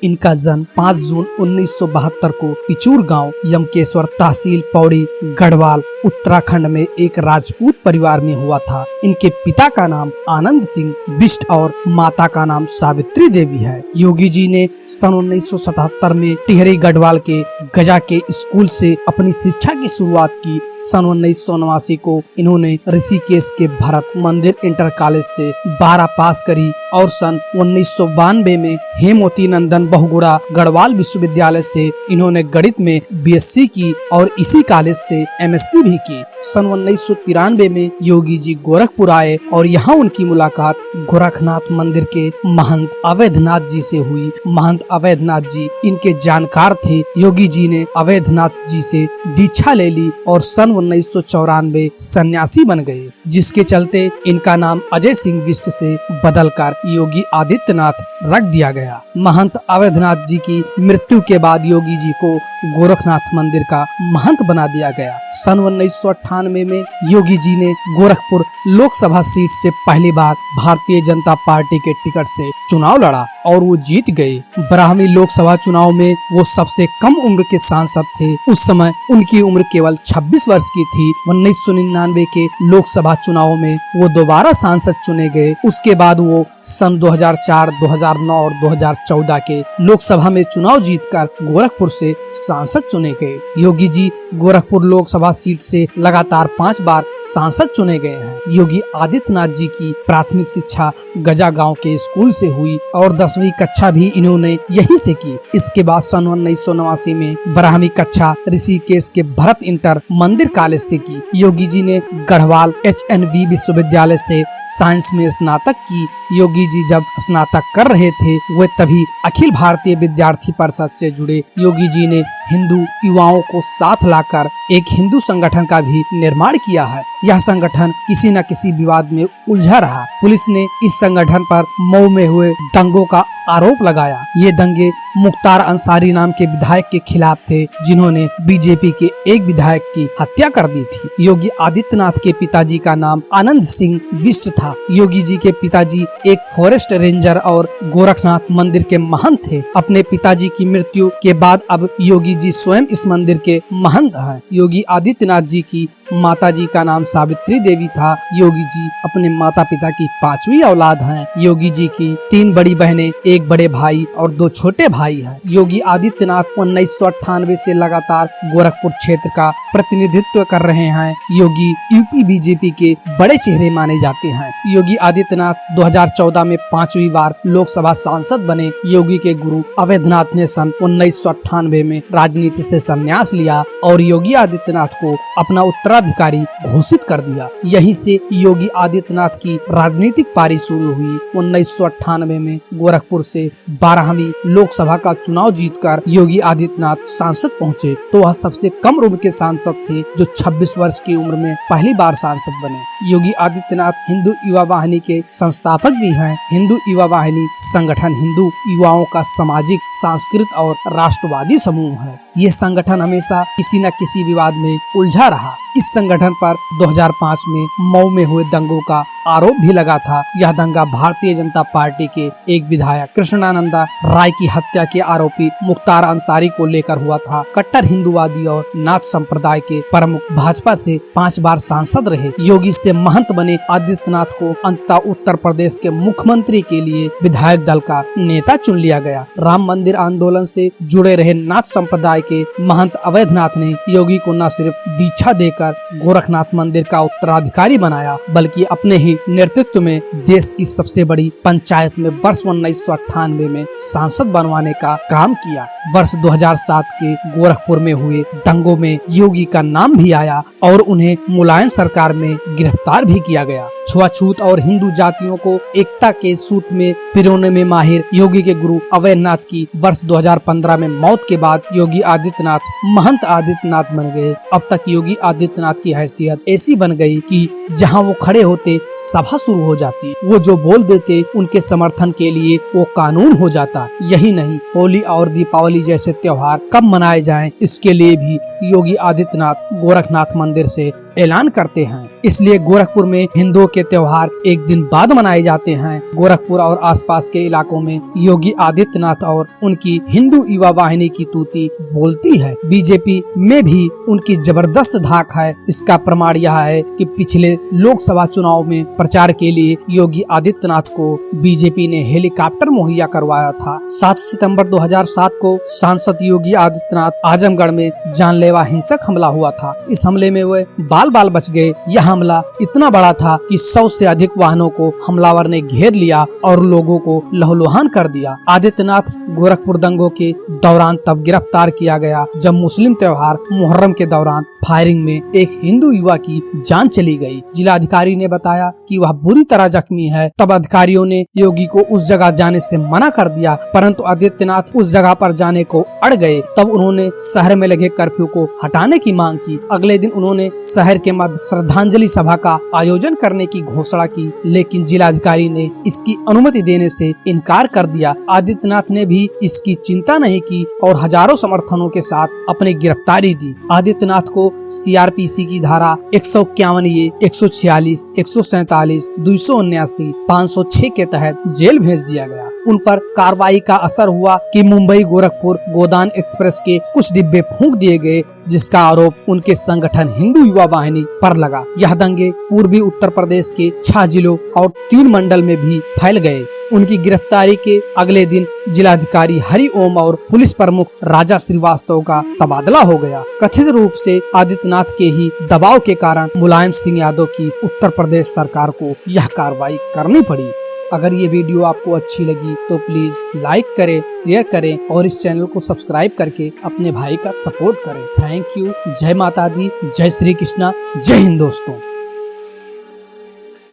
इनका जन्म 5 जून 1972 को पिचूर गांव यमकेश्वर तहसील पौड़ी गढ़वाल उत्तराखंड में एक राजपूत परिवार में हुआ था। इनके पिता का नाम आनंद सिंह बिष्ट और माता का नाम सावित्री देवी है। योगी जी ने सन 1977 में टिहरी गढ़वाल के गजा के स्कूल से अपनी शिक्षा की शुरुआत की। सन 1989 को इन्होंने ऋषिकेश के भरत मंदिर इंटर कॉलेज से 12 पास करी और सन 1992 में हेमवती नंदन बहुगुणा गढ़वाल विश्वविद्यालय से इन्होंने गणित में बीएससी की और इसी कॉलेज से एमएससी भी की। सन 1993 में योगी जी गोरखपुर आए और यहाँ उनकी मुलाकात गोरखनाथ मंदिर के महंत अवैधनाथ जी से हुई। महंत अवैधनाथ जी इनके जानकार थे। योगी जी ने अवैधनाथ जी से दीक्षा ले ली और सन 1994 सन्यासी बन गए, जिसके चलते इनका नाम अजय सिंह बिष्ट से बदलकर योगी आदित्यनाथ रख दिया गया। महंत अवैधनाथ जी की मृत्यु के बाद योगी जी को गोरखनाथ मंदिर का महंत बना दिया गया। सन 1998 में योगी जी ने गोरखपुर लोकसभा सीट से पहली बार भारतीय जनता पार्टी के टिकट से चुनाव लड़ा और वो जीत गए। ब्राह्मी लोकसभा चुनाव में वो सबसे कम उम्र के सांसद थे। उस समय उनकी उम्र केवल 26 वर्ष की थी। 1999 के लोकसभा चुनाव में वो दोबारा सांसद चुने गए। उसके बाद वो सन 2004, 2009 और 2014 के लोकसभा में चुनाव जीतकर गोरखपुर से सांसद चुने गए। योगी जी गोरखपुर लोकसभा सीट से लगातार 5 बार सांसद चुने गए हैं। योगी आदित्यनाथ जी की प्राथमिक शिक्षा गजा गांव के स्कूल से हुई और 10वीं कक्षा भी इन्होंने यहीं से की। इसके बाद सन 1989 में 12वीं कक्षा ऋषिकेश के भरत इंटर मंदिर कॉलेज से की। योगी जी ने गढ़वाल HNV विश्वविद्यालय से साइंस में स्नातक की। योगी जी जब स्नातक कर रहे थे वे तभी अखिल भारतीय विद्यार्थी परिषद से जुड़े। योगी जी ने हिंदू युवाओं को साथ लाकर एक हिंदू संगठन का भी निर्माण किया है। यह संगठन किसी न किसी विवाद में उलझा रहा। पुलिस ने इस संगठन पर मऊ में हुए दंगों का आरोप लगाया। ये दंगे मुख्तार अंसारी नाम के विधायक के खिलाफ थे, जिन्होंने बीजेपी के एक विधायक की हत्या कर दी थी। योगी आदित्यनाथ के पिताजी का नाम आनंद सिंह बिष्ट था। योगी जी के पिताजी एक फॉरेस्ट रेंजर और गोरखनाथ मंदिर के महंत थे। अपने पिताजी की मृत्यु के बाद अब योगी जी स्वयं इस मंदिर के महंत हैं। योगी आदित्यनाथ जी की माताजी का नाम सावित्री देवी था। योगी जी अपने माता पिता की 5वीं औलाद हैं। योगी जी की 3 बड़ी बहनें, 1 बड़े भाई और 2 छोटे भाई हैं। योगी आदित्यनाथ 1998 से लगातार गोरखपुर क्षेत्र का प्रतिनिधित्व कर रहे हैं। योगी यूपी बीजेपी के बड़े चेहरे माने जाते हैं। योगी आदित्यनाथ 2014 में 5वीं बार लोकसभा सांसद बने। योगी के गुरु अवैधनाथ ने सन 1998 में राजनीति से संन्यास लिया और योगी आदित्यनाथ को अपना उत्तराधिकारी घोषित कर दिया। यहीं से योगी आदित्यनाथ की राजनीतिक पारी शुरू हुई। 1998 में गोरखपुर से 12वीं लोकसभा का चुनाव जीतकर योगी आदित्यनाथ सांसद पहुंचे, तो वह सबसे कम उम्र के सांसद थे जो 26 वर्ष की उम्र में पहली बार सांसद बने। योगी आदित्यनाथ हिंदू युवा वाहिनी के संस्थापक भी हैं। हिंदू युवा वाहिनी संगठन हिंदू युवाओं का सामाजिक, सांस्कृतिक और राष्ट्रवादी समूह है। ये संगठन हमेशा किसी न किसी विवाद में उलझा रहा। इस संगठन पर 2005 में मऊ में हुए दंगों का आरोप भी लगा था। यह दंगा भारतीय जनता पार्टी के एक विधायक कृष्णानंदा राय की हत्या के आरोपी मुख्तार अंसारी को लेकर हुआ था। कट्टर हिंदूवादी और नाथ संप्रदाय के प्रमुख भाजपा से 5 बार सांसद रहे। योगी से महंत बने आदित्यनाथ को अंततः उत्तर प्रदेश के मुख्यमंत्री के लिए विधायक दल का नेता चुन लिया गया। राम मंदिर आंदोलन से जुड़े रहे नाथ संप्रदाय के महंत अवैधनाथ ने योगी को न सिर्फ दीक्षा देकर गोरखनाथ मंदिर का उत्तराधिकारी बनाया, बल्कि अपने ही नेतृत्व में देश की सबसे बड़ी पंचायत में वर्ष 1998 में सांसद बनवाने का काम किया। वर्ष 2007 के गोरखपुर में हुए दंगों में योगी का नाम भी आया और उन्हें मुलायम सरकार में गिरफ्तार भी किया गया। छुआछूत और हिंदू जातियों को एकता के सूत्र में पिरोने में माहिर योगी के गुरु अवैधनाथ की वर्ष 2015 में मौत के बाद योगी आदित्यनाथ महंत आदित्यनाथ बन गए। अब तक योगी आदित्यनाथ की हैसियत ऐसी बन गई कि जहां वो खड़े होते सभा शुरू हो जाती। वो जो बोल देते उनके समर्थन के लिए वो कानून हो जाता। यही नहीं, होली और दीपावली जैसे त्योहार कब मनाए जाएं, इसके लिए भी योगी आदित्यनाथ गोरखनाथ मंदिर से ऐलान करते हैं। इसलिए गोरखपुर में हिंदुओं के त्योहार एक दिन बाद मनाए जाते हैं। गोरखपुर और आसपास के इलाकों में योगी आदित्यनाथ और उनकी हिंदू युवा वाहिनी की तूती बोलती है। बीजेपी में भी उनकी जबरदस्त धाक है। इसका प्रमाण यह है कि पिछले लोकसभा चुनाव में प्रचार के लिए योगी आदित्यनाथ को बीजेपी ने हेलीकॉप्टर मुहैया करवाया था। 7 सितंबर 2007 को सांसद योगी आदित्यनाथ आजमगढ़ में जानलेवा हिंसक हमला हुआ था। इस हमले में वे बाल बाल बच गए। यह हमला इतना बड़ा था कि 100 से अधिक वाहनों को हमलावर ने घेर लिया और लोगों को लहूलुहान कर दिया। आदित्यनाथ गोरखपुर दंगों के दौरान तब गिरफ्तार किया गया जब मुस्लिम त्योहार मुहर्रम के दौरान फायरिंग में एक हिंदू युवा की जान चली गई। जिलाधिकारी ने बताया कि वह बुरी तरह जख्मी है। तब अधिकारियों ने योगी को उस जगह जाने से मना कर दिया, परंतु आदित्यनाथ उस जगह पर जाने को अड़ गए। तब उन्होंने शहर में लगे कर्फ्यू को हटाने की मांग की। अगले दिन उन्होंने शहर के मध्य श्रद्धांजलि सभा का आयोजन करने की घोषणा की, लेकिन जिलाधिकारी ने इसकी अनुमति देने से इनकार कर दिया। आदित्यनाथ ने भी इसकी चिंता नहीं की और हजारों समर्थनों के साथ अपनी गिरफ्तारी दी। आदित्यनाथ को सीआरपीसी की धारा 151, 146, 147, 279, 506 के तहत जेल भेज दिया गया। उन पर कार्रवाई का असर हुआ कि मुंबई गोरखपुर गोदान एक्सप्रेस के कुछ डिब्बे फूंक दिए गए, जिसका आरोप उनके संगठन हिंदू युवा वाहिनी पर लगा। यह दंगे पूर्वी उत्तर प्रदेश के 6 जिलों और 3 मंडल में भी फैल गए। उनकी गिरफ्तारी के अगले दिन जिलाधिकारी हरि ओम और पुलिस प्रमुख राजा श्रीवास्तव का तबादला हो गया। कथित रूप से आदित्यनाथ के ही दबाव के कारण मुलायम सिंह यादव की उत्तर प्रदेश सरकार को यह कार्रवाई करनी पड़ी। अगर ये वीडियो आपको अच्छी लगी तो प्लीज लाइक करें, शेयर करें और इस चैनल को सब्सक्राइब करके अपने भाई का सपोर्ट करें। Thank you. जय माता दी, जय श्री कृष्णा, जय हिंद दोस्तों।